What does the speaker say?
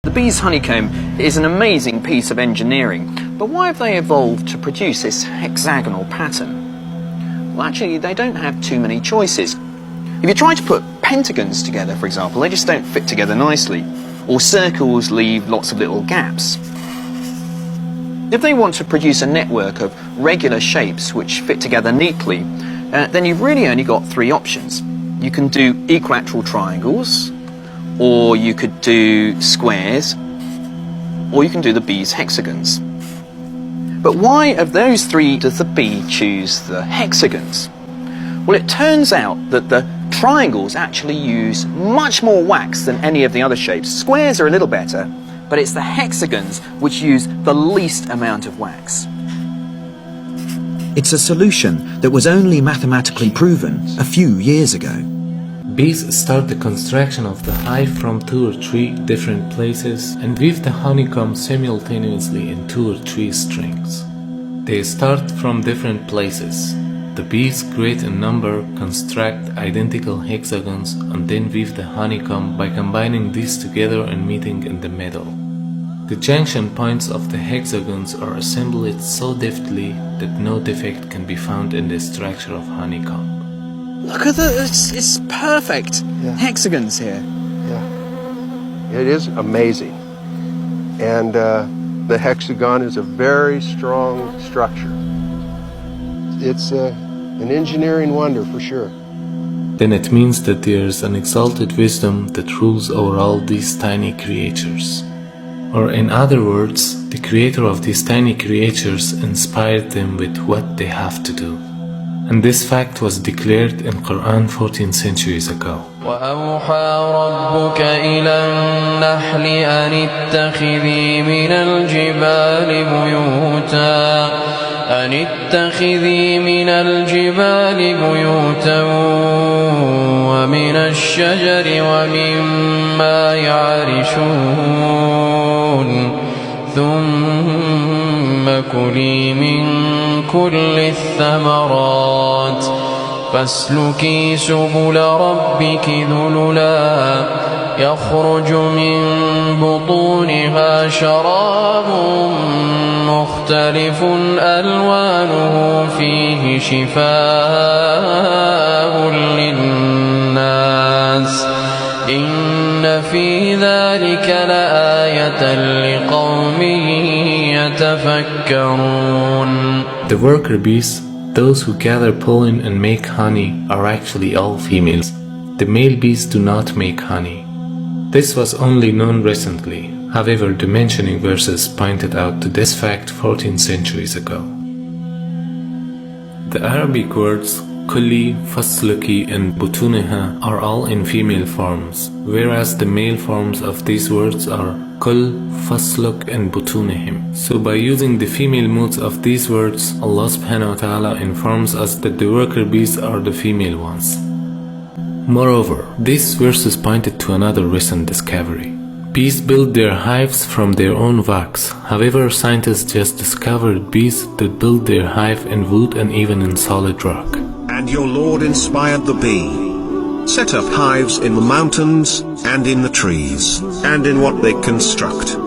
The bee's honeycomb is an amazing piece of engineering, but why have they evolved to produce this hexagonal pattern? Well, actually, they don't have too many choices. If you try to put pentagons together, for example, they just don't fit together nicely, or circles leave lots of little gaps. If they want to produce a network of regular shapes which fit together neatly, then you've really only got three options. You can do equilateral triangles, or you could do squares, or you can do the bee's hexagons. But why of those three does the bee choose the hexagons? Well, it turns out that the triangles actually use much more wax than any of the other shapes. Squares are a little better, but it's the hexagons which use the least amount of wax. It's a solution that was only mathematically proven a few years ago. Bees start the construction of the hive from 2 or 3 different places and weave the honeycomb simultaneously in 2 or 3 strings. They start from different places. The bees create a number, construct identical hexagons, and then weave the honeycomb by combining these together and meeting in the middle. The junction points of the hexagons are assembled so deftly that no defect can be found in the structure of honeycomb. Look at this, it's perfect. Yeah. Hexagons here. Yeah, it is amazing. And the hexagon is a very strong structure. It's an engineering wonder for sure. Then it means that there is an exalted wisdom that rules over all these tiny creatures. Or in other words, the creator of these tiny creatures inspired them with what they have to do. And this fact was declared in Quran 14 centuries ago. وَأَوْحَى رَبُّكَ إِلَى النَّحْلِ أَنِ اتَّخِذِي مِنَ الْجِبَالِ بُيُوتًا وَمِنَ الشَّجَرِ وَمِمَّا يَعْرِشُونَ ثُمَّ كُلِي مِن كُلِّ الثَّمَرَاتِ فاسلكي سبل ربك ذللا يخرج من بطونها شراب مختلف ألوانه فيه شفاء للناس إن في ذلك لآية لقوم يتفكرون. The worker bees, those who gather pollen and make honey, are actually all females. The male bees do not make honey. This was only known recently. However, the mentioning verses pointed out to this fact 14 centuries ago. The Arabic words kulli, fasluki and butuneha are all in female forms, whereas the male forms of these words are kul, fasluk and butunehim. So by using the female moods of these words, Allah subhanahu wa ta'ala informs us that the worker bees are the female ones. Moreover, these verses pointed to another recent discovery. Bees build their hives from their own wax. However, scientists just discovered bees that build their hive in wood and even in solid rock. And your Lord inspired the bee. Set up hives in the mountains, and in the trees, and in what they construct.